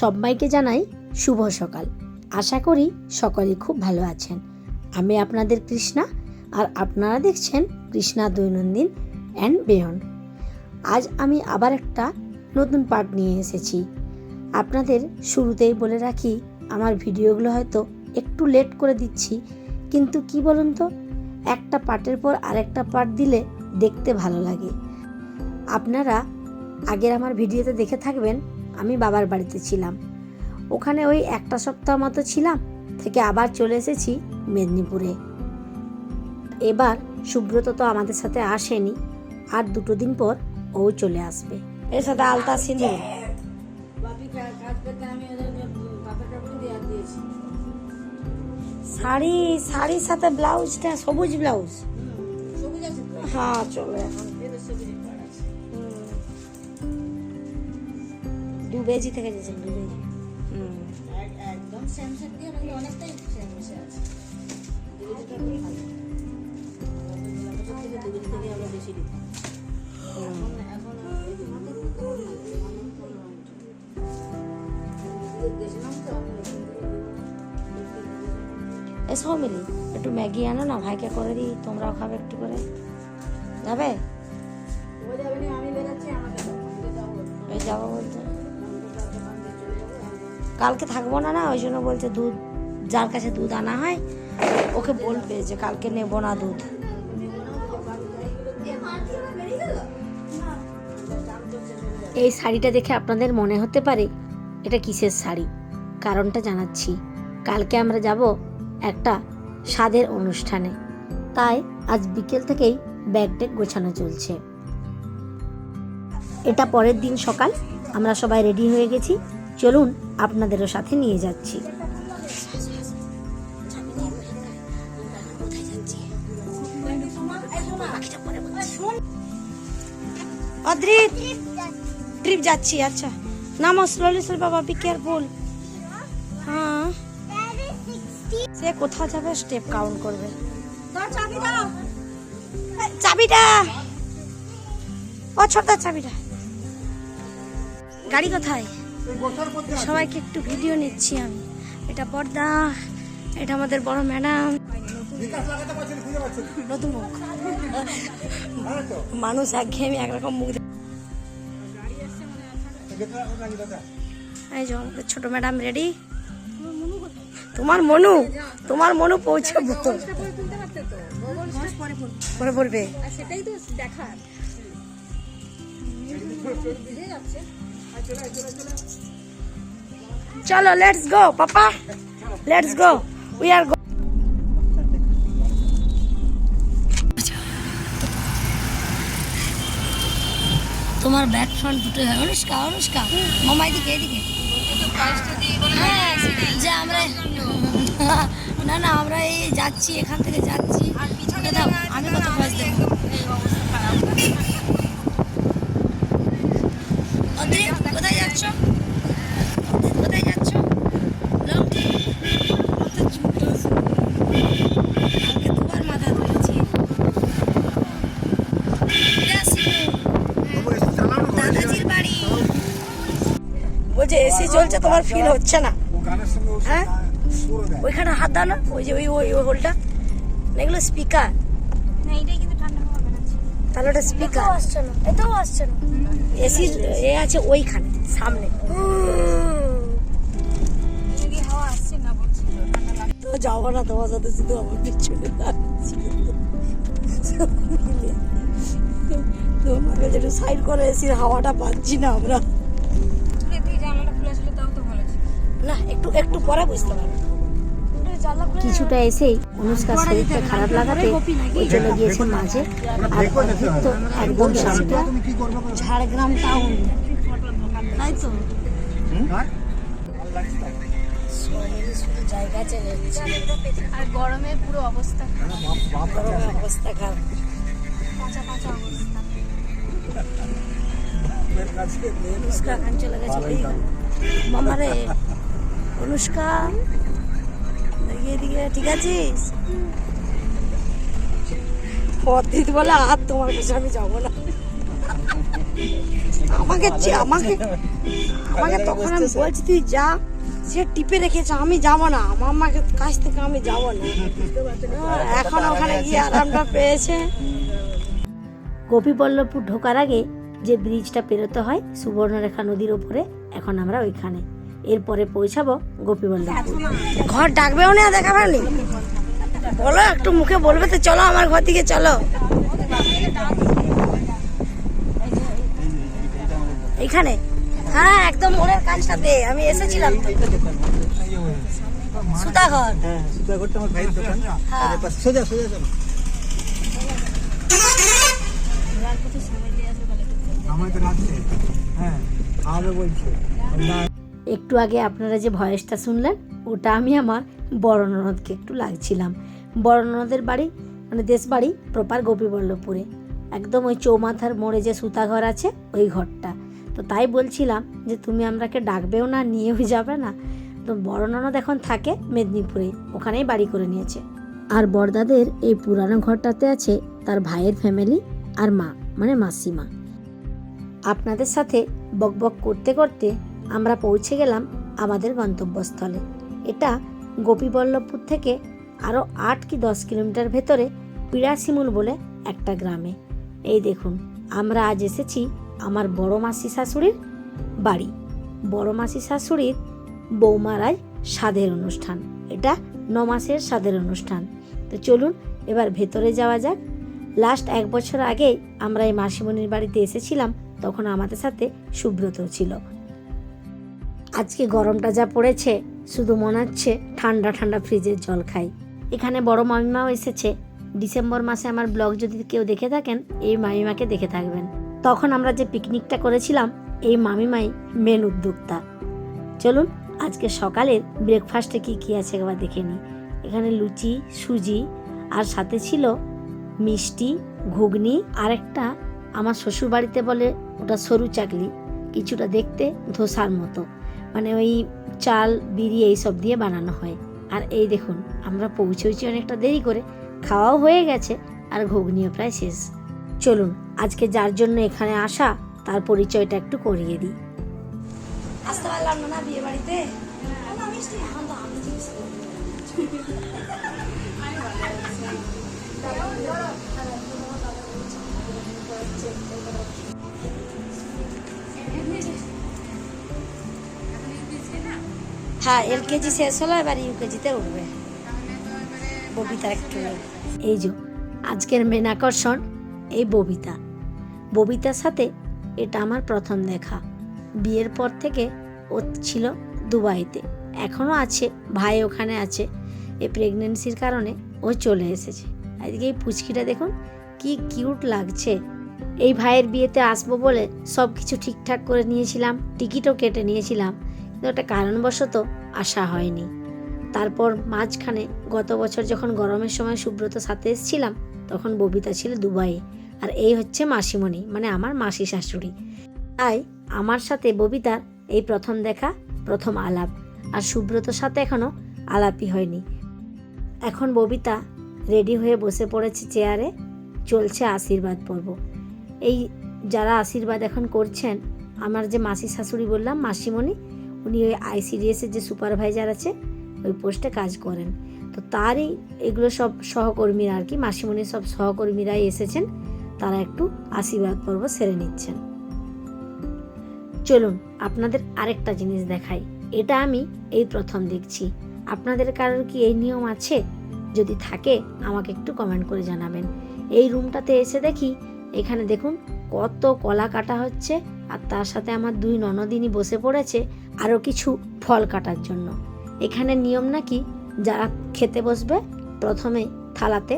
সবাইকে জানাই শুভ সকাল। আশা করি সকলেই খুব ভালো আছেন। আমি আপনাদের কৃষ্ণা, আর আপনারা দেখছেন কৃষ্ণা দৈনন্দিন অ্যান্ড বিয়ন্ড। আজ আমি আবার একটা নতুন পার্ট নিয়ে এসেছি। আপনাদের শুরুতেই বলে রাখি, আমার ভিডিওগুলো হয়তো একটু লেট করে দিচ্ছি, কিন্তু কি বলুন তো, একটা পার্টের পর আরেকটা পার্ট দিলে দেখতে ভালো লাগে। আপনারা আগের আমার ভিডিওতে দেখে থাকবেন, আমি বাবার বাড়িতে ছিলাম। ওখানে ওই একটা সপ্তাহ মতো ছিলাম, থেকে আবার চলে এসেছি মেদিনীপুরে। এবার সুব্রত তো আমাদের সাথে আসেনি, আর 2 দিন পর ও চলে আসবে। এর সাথে আলতা সিঁদুর, শাড়ি, শাড়ির সাথে ব্লাউজটা সবুজ ব্লাউজ। হ্যাঁ চলো এখন 2 বেজি থেকে গেছে, 2 বেজি একদম সেম সেম দিয়ে মানে অনেকটাই সেম মিশে আছে। 2 বেজিটা ভালো, 2 বেজি থেকে আমরা বেশি দিই। এখন এসো মিলি, একটু ম্যাগি আনো না, ভাইকে করে দিই, তোমরাও খাবে একটু করে। যাবে? আমি যাবো বলতে, কালকে থাকবো না, ওই জন্য বলছে দুধ, যার কাছে দুধ আনা হয় ওকে বলবে যে কালকে নেবো না দুধ। এই শাড়িটা দেখে আপনাদের মনে হতে পারে এটা কিসের শাড়ি, কারণটা জানাচ্ছি। কালকে আমরা যাব একটা স্বাদের অনুষ্ঠানে, তাই আজ বিকেল থেকেই ব্যাগ ট্যাগ গোছানো চলছে। এটা পরের দিন সকাল, আমরা সবাই রেডি হয়ে গেছি। চলুন আপনাদেরও সাথে নিয়ে যাচ্ছি। অদ্রিত, ট্রিপ যাচ্ছি। আচ্ছা নামো, স্লোলি স্লোলি বাবা, বি কেয়ারফুল। হ্যাঁ, সে কোথাও যাবে, স্টেপ কাউন্ট করবে। চাবিটা, ও ছোটদা চাবিটা। গাড়ি কোথায়? সবাইকে একটু ভিডিও নিচ্ছি আমি। এটা বড়দা, এটা আমাদের বড় ম্যাডাম। নতুন মুখ, মানুষ একঘেয়েমি একরকম মুখ। এই যে আমাদের ছোট ম্যাডাম রেডি। তোমার মনু পৌঁছাবো পরে বলবে, সেটাই তো দেখার। চলো let's go papa, let's go, we are go. তোমার ব্যাক ফ্রন্ট দুটো হয়। অনুষ্কা, অনুষ্কা মামা এদিকে, এদিকে। যে আমরা না না, আমরা এই যাচ্ছি, এখান থেকে যাচ্ছি। দাও, আমি কত ভয়েস দেবো। কোথায় যাচ্ছ? কোথায় যাচ্ছ? দুবার মাথা ধরেছি। দাদাজির বাড়ি। বলছে এসি চলছে, তোমার ফিল হচ্ছে না? হ্যাঁ, ওইখানে হাত দাও না, ওই যে ওই হোলটা, এগুলো স্পিকার। তাহলে ওটা স্পিকার আসছে না, এটাও আসছে না। এসি এ আছে ওইখানে সামনে। তো যাবো না তোমার সাথে, শুধু আমার পিছনে তোমাকে যেটা সাইড করে এসির হাওয়াটা পাচ্ছি না আমরা। না, একটু পরে বুঝতে পারবো। কিছুটা এসেই অনুষ্কার শরীরটা খারাপ লাগাতে ওই চলে গিয়েছে মাঝে। আর অদ্রিত একদম সামনে, ঝাড়গ্রাম টাউন, তাই তো জায়গা চলে যাচ্ছে। আর গরমে পুরো অবস্থা খারাপ, কাঁচা অবস্থা। অনুষ্কা খান চলে গেছে মামা রে। অনুষ্কা এদিকে, ঠিক আছিস? অদ্রিত বলে আর তোমার কাছে আমি যাবো না। আমাকে আমাকে তখন আমি বলছি তুই যা, সে টিপে রেখেছে, আমি যাবো না, মামাকে কাছ থেকে আমি যাবো না। এখন ওখানে গিয়ে আরামটা পেয়েছে। গোপীবল্লভপুর ঢোকার আগে যে ব্রিজটা পেরোতে হয় সুবর্ণরেখা নদীর ওপরে, এখন আমরা ওইখানে। এরপরে পৌঁছাবো গোপীবল্লভপুর। ঘর ডাকবেও না, দেখা পারলি? বলো একটু মুখে বলবে তো, চলো আমার ঘর দিকে চলো। এখানে হ্যাঁ একদম মোড়ের কাজটাতে আমি এসেছিলাম তো। সুতাঘর, সুতাঘরটা আমার ভাইয়ের দোকান। সোজা সোজা চলো। আমার তো রাখছে, হ্যাঁ আরো বলছে। একটু আগে আপনারা যে ভয়েসটা শুনলেন, ওটা আমি আমার বড় ননদকে একটু লাগছিলাম। বড় ননদের বাড়ি মানে দেশ বাড়ি প্রপার গোপীবল্লভপুরে, একদম ওই চৌমাথার মোড়ে যে সুতাঘর আছে ওই ঘরটা। তো তাই বলছিলাম যে তুমি আমরাকে ডাকবেও না, নিয়েও যাবে না। তো বড় ননদ এখন থাকে মেদিনীপুরে, ওখানেই বাড়ি করে নিয়েছে। আর বড়দাদের এই পুরানো ঘরটাতে আছে তার ভাইয়ের ফ্যামিলি আর মা মানে মাসিমা। আপনাদের সাথে বকবক করতে করতে আমরা পৌঁছে গেলাম আমাদের গন্তব্যস্থলে। এটা গোপীবল্লভপুর থেকে আরও 8 কি 10 কিলোমিটার ভেতরে পিড়াশিমুল বলে একটা গ্রামে। এই দেখুন, আমরা আজ এসেছি আমার বড় মাসি শাশুড়ির বাড়ি। বড় মাসি শাশুড়ির বৌমারাই স্বাদের অনুষ্ঠান, এটা 9 মাসের স্বাদের অনুষ্ঠান। তো চলুন এবার ভেতরে যাওয়া যাক। লাস্ট 1 বছর আগেই আমরা এই মাসিমণির বাড়িতে এসেছিলাম, তখন আমাদের সাথে সুব্রতও ছিল। আজকে গরমটা যা পড়েছে, শুধু মনে হচ্ছে ঠান্ডা ঠান্ডা ফ্রিজের জল খাই। এখানে বড় মামিমাও এসেছে। ডিসেম্বর মাসে আমার ব্লগ যদি কেউ দেখে থাকেন, এই মামিমাকে দেখে থাকবেন। তখন আমরা যে পিকনিকটা করেছিলাম, এই মামিমাই মেন উদ্যোক্তা। চলুন আজকে সকালের ব্রেকফাস্টে কি কি আছে একবার দেখে নিই। এখানে লুচি, সুজি, আর সাথে ছিল মিষ্টি, ঘুগনি, আর একটা আমার শ্বশুর বাড়িতে বলে ওটা সরু চাকলি, কিছুটা দেখতে ধোসার মতো, মানে ওই চাল বিড়ি এইসব দিয়ে বানানো হয়। আর এই দেখুন আমরা পৌঁছেছি অনেকটা দেরি করে, খাওয়াও হয়ে গেছে আর ঘুগনিও প্রায় শেষ। চলুন আজকে যার জন্য এখানে আসা তার পরিচয়টা একটু করিয়ে দিই। আসতে পারলাম না বিয়ে বাড়িতে। হ্যাঁ এলকেজি শেষ হলো, এবার ইউকেজিতে উঠবে ববিতা একটু। এই যে আজকের মেন আকর্ষণ এই ববিতা। ববিতার সাথে এটা আমার প্রথম দেখা। বিয়ের পর থেকে ও ছিল দুবাইতে, এখনও আছে, ভাই ওখানে আছে। এই প্রেগনেন্সির কারণে ও চলে এসেছে। আজকে এই পুচকিটা দেখুন কি কিউট লাগছে। এই ভাইয়ের বিয়েতে আসবো বলে সব কিছু ঠিকঠাক করে নিয়েছিলাম, টিকিটও কেটে নিয়েছিলাম, কিন্তু একটা কারণবশত আসা হয়নি। তারপর মাঝখানে গত বছর যখন গরমের সময় সুব্রত সাথে এসেছিলাম, তখন ববিতা ছিল দুবাইয়ে। আর এই হচ্ছে মাসিমণি, মানে আমার মাসি শাশুড়ি। তাই আমার সাথে ববিতার এই প্রথম দেখা, প্রথম আলাপ। আর সুব্রতর সাথে এখনও আলাপই হয়নি। এখন ববিতা রেডি হয়ে বসে পড়েছে চেয়ারে, চলছে আশীর্বাদ পর্ব। এই যারা আশীর্বাদ এখন করছেন, আমার যে মাসি শাশুড়ি বললাম মাসিমণি, উনি ওই আইসিডিএসের যে সুপারভাইজার আছে ওই পোস্টে কাজ করেন। তো তারই এগুলো সব সহকর্মীরা আর কি, মাসিমণির সব সহকর্মীরাই এসেছেন, তারা একটু আশীর্বাদ পর্ব সেরে নিচ্ছেন। চলুন আপনাদের আরেকটা জিনিস দেখাই। এটা আমি এই প্রথম দেখছি। আপনাদের কারোর কি এই নিয়ম আছে? যদি থাকে আমাকে একটু কমেন্ট করে জানাবেন। এই রুমটাতে এসে দেখি এখানে দেখুন কত কলা কাটা হচ্ছে, আর তার সাথে আমার 2 ননদিনী বসে পড়েছে আরও কিছু ফল কাটার জন্য। এখানে নিয়ম নাকি যারা খেতে বসবে প্রথমে থালাতে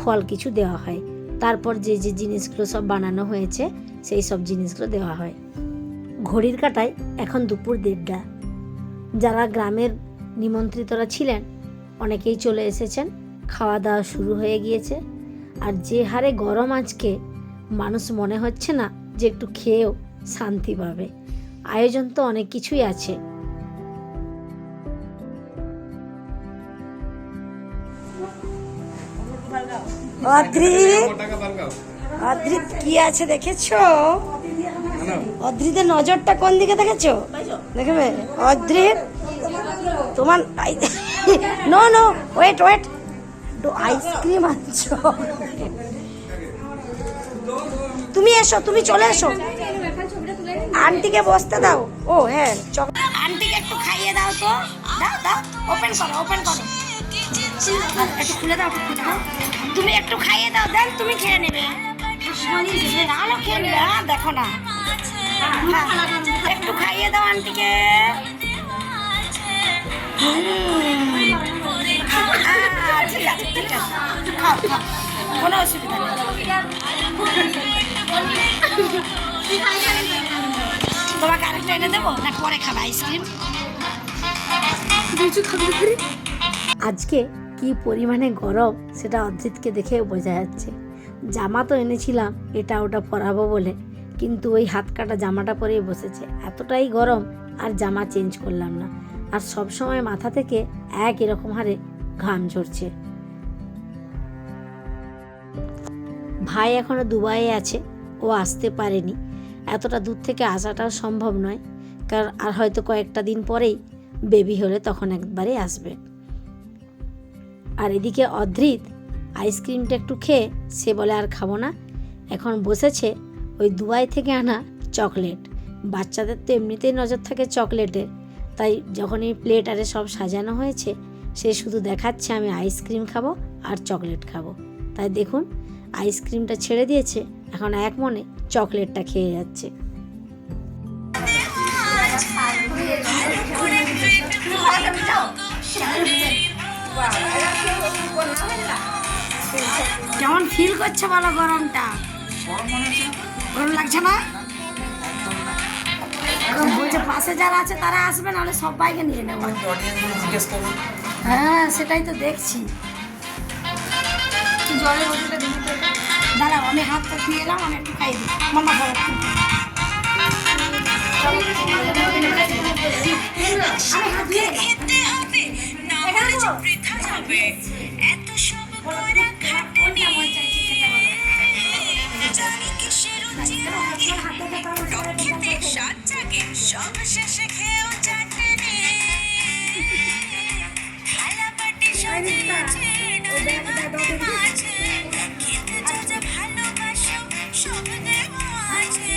ফল কিছু দেওয়া হয়, তারপর যে যে জিনিসগুলো সব বানানো হয়েছে সেই সব জিনিসগুলো দেওয়া হয়। ঘড়ির কাঁটায় এখন দুপুর 1:30। যারা গ্রামের নিমন্ত্রিতরা ছিলেন অনেকেই চলে এসেছেন, খাওয়া দাওয়া শুরু হয়ে গিয়েছে। আর যে হারে গরম আজকে, মানুষ মনে হচ্ছে না যে একটু খেয়েও শান্তি পাবে। আয়োজন তো অনেক কিছুই আছে। অদ্রিত, অদ্রিত কি আছে দেখেছো? অদ্রিতের নজরটা কোন দিকে দেখেছো? দেখবে অদ্রিত তোমার no no wait wait ice cream আনছো। তুমি এসো, তুমি চলে এসো, আন্টিকে বসতে দাও। ও হ্যাঁ, আন্টিকে একটু খাইয়ে দাও তো, দাও দাও, ওপেন করো ওপেন করো, একটু খুলে দাও, একটু খুলে দাও, তুমি একটু খাইয়ে দাও, দেন তুমি খেয়ে নেবে। আলো খেয়ে নেবে, হ্যাঁ দেখো না, একটু খাইয়ে দাও আন্টিকে। ঠিক আছে ঠিক আছে, খাও খাও, কোনো অসুবিধা নেই। তোমাকে আরেকটা এনে দেবো না পরে খাবে আইসক্রিম? আজকে কি পরিমাণে গরম সেটা অদ্রিতকে দেখে বোঝা যাচ্ছে। জামা তো এনেছিলাম এটা ওটা পরাবো বলে, কিন্তু ওই হাত কাটা জামাটা পরেই বসেছে। এতটাই গরম আর জামা চেঞ্জ করলাম না, আর সব সময় মাথা থেকে এক এরকম হারে ঘাম ঝরছে। ভাই এখনো দুবাইয়ে আছে, ও আসতে পারেনি। এতটা দূর থেকে আসাটাও সম্ভব নয়, কারণ আর হয়তো কয়েকটা দিন পরেই বেবি হলে তখন একবারে আসবে। আর এদিকে অদ্রিত আইসক্রিমটা একটু খেয়ে সে বলে আর খাবো না, এখন বসেছে ওই দুবাই থেকে আনা চকলেট। বাচ্চাদের তো এমনিতেই নজর থাকে চকলেটে, তাই যখন এই প্লেটারে সব সাজানো হয়েছে সে শুধু দেখাচ্ছে আমি আইসক্রিম খাবো আর চকলেট খাবো। তাই দেখুন আইসক্রিমটা ছেড়ে দিয়েছে, এখন এক মনে চকলেটটা খেয়ে যাচ্ছে। কেমন ফিল করছে বলো গরমটা? গরম লাগছে না? বলছে পাশে যারা আছে তারা আসবে, নাহলে সবাইকে নিয়ে নেবো। হ্যাঁ সেটাই তো দেখছি। জলের বোতলটা দিবি তো? দাঁড়াও আমি হাতটা ধুয়ে এলাম, আমি একটু খাই দিই। মামা খাবো আমি হাত ধুয়ে খেতে হবে না হলে যে বৃথা যাবে এত সব করা খাটনি জানি কিসের রুচি লাগে টক খেতে স্বাদ জাগে সব শেষে খেয়েও চাটনি থালা বাটি সাজিয়েছে ডালে মাঝে খেতে যা যা ভালোবাসো সব দেওয়া আছে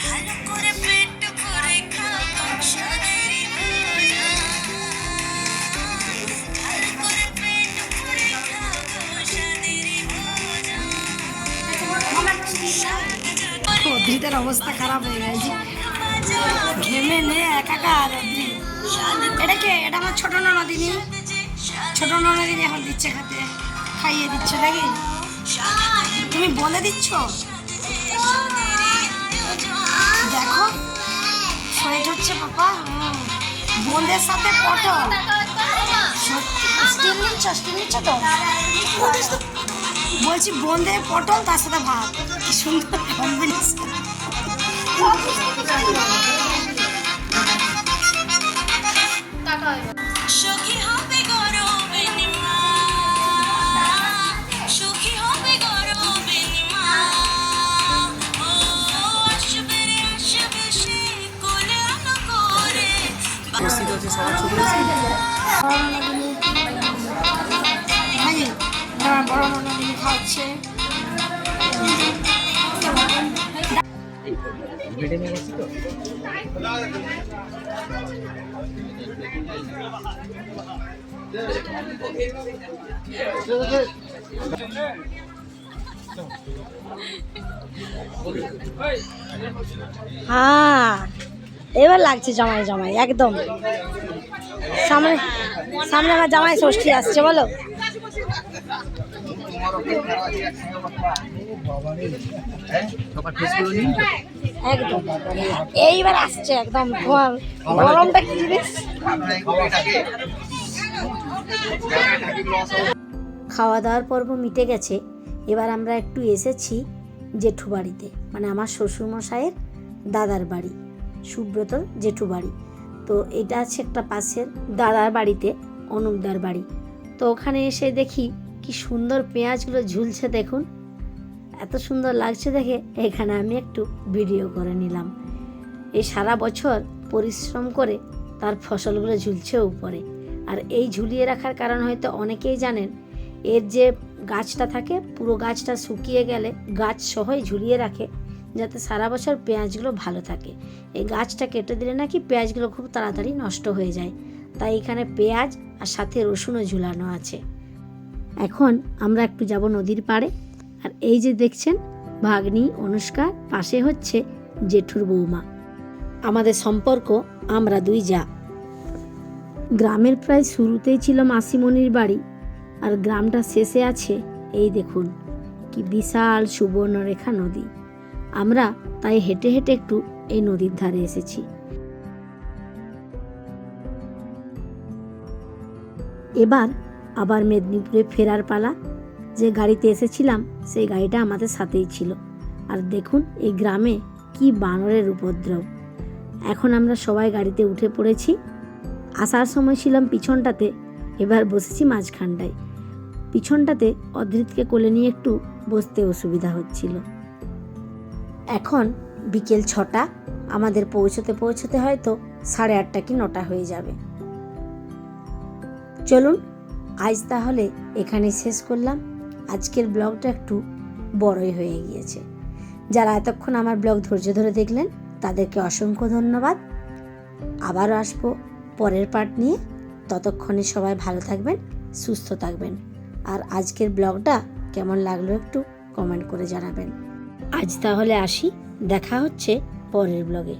ভালো করে পেট ভরে খাও স্বাদেরই মজা ভালো করে পেট ভরে খাও স্বাদেরই মজা অদ্রিতের অবস্থা খারাপ হয়ে গেছে, ঘেমে নে একাকার। অদ্রিত এটা কে? এটা আমার ছোট ননদিনী। ছোট ননদিনী এখন দিচ্ছে খেতে, খাইয়ে দিচ্ছে নাকি? তুমি বলে দিচ্ছ? দেখো শরীর হচ্ছে পাপা। বোনদের সাথে পটল, স্টিল নিচ্ছ তো? বলছি বোনদের পটল তার সাথে ভাত, কি সুন্দর কম্বিনেশন। সুখী হবে গরবে নিমা সুখী হবে গরবে নিমা ও আসবে রে আসবে সে কোলে আলো করে আমার বড় ননদিনী খাচ্ছে। হ্যাঁ এবার লাগছে জামাই জামাই একদম। সামনে সামনে আমার জামাই ষষ্ঠী আসছে, বলো। একদম এইবার আসছে একদম। তোমার গরমটা কি জিনিস? খাওয়া দাওয়ার পর্ব মিটে গেছে, এবার আমরা একটু এসেছি জেঠু বাড়িতে, মানে আমার শ্বশুরমশাইয়ের দাদার বাড়ি, সুব্রতর জেঠু বাড়ি। তো এটা আছে একটা পাশের দাদার বাড়িতে, অনুপদার বাড়ি। তো ওখানে এসে দেখি কি সুন্দর পেঁয়াজগুলো ঝুলছে, দেখুন এত সুন্দর লাগছে দেখে এখানে আমি একটু ভিডিও করে নিলাম। এই সারা বছর পরিশ্রম করে তার ফসলগুলো ঝুলছে উপরে, আর এই ঝুলিয়ে রাখার কারণ হয়তো অনেকেই জানেন, এর যে গাছটা থাকে পুরো গাছটা শুকিয়ে গেলে গাছ সহই ঝুলিয়ে রাখে যাতে সারা বছর পেঁয়াজগুলো ভালো থাকে। এই গাছটা কেটে দিলে নাকি পেঁয়াজগুলো খুব তাড়াতাড়ি নষ্ট হয়ে যায়, তাই এখানে পেঁয়াজ আর সাথে রসুনও ঝুলানো আছে। এখন আমরা একটু যাব নদীর পাড়ে, আর এই যে দেখছেন ভাগ্নি অনুষ্কা, পাশে হচ্ছে জেঠুর বৌমা। আমাদের সম্পর্ক আমরা দুই যা। গ্রামের প্রায় শুরুতেই ছিল মাসিমণির বাড়ি, আর গ্রামটা শেষে আছে এই দেখুন কি বিশাল সুবর্ণরেখা নদী। আমরা তাই হেঁটে হেঁটে একটু এই নদীর ধারে এসেছি। এবার আবার মেদিনীপুরে ফেরার পালা। যে গাড়িতে এসেছিলাম সেই গাড়িটা আমাদের সাথেই ছিল। আর দেখুন এই গ্রামে কি বানরের উপদ্রব। এখন আমরা সবাই গাড়িতে উঠে পড়েছি। আসার সময় ছিলাম পিছনটাতে, এবার বসেছি মাঝখানটায়। পিছনটাতে অদ্রিতকে কোলে নিয়ে একটু বসতে অসুবিধা হচ্ছিল। এখন বিকেল 6টা, আমাদের পৌঁছতে পৌঁছতে হয়তো 8:30 কি 9টা হয়ে যাবে। চলুন আজ তাহলে এখানেই শেষ করলাম। আজকের ব্লগটা একটু বড়ই হয়ে গিয়েছে। যারা এতক্ষণ আমার ব্লগ ধৈর্য ধরে দেখলেন তাদেরকে অসংখ্য ধন্যবাদ। আবারও আসবো পরের পার্ট নিয়ে। ততক্ষণে সবাই ভালো থাকবেন, সুস্থ থাকবেন। আর আজকের ব্লগটা কেমন লাগলো একটু কমেন্ট করে জানাবেন। আজ তাহলে আসি, দেখা হচ্ছে পরের ব্লগে।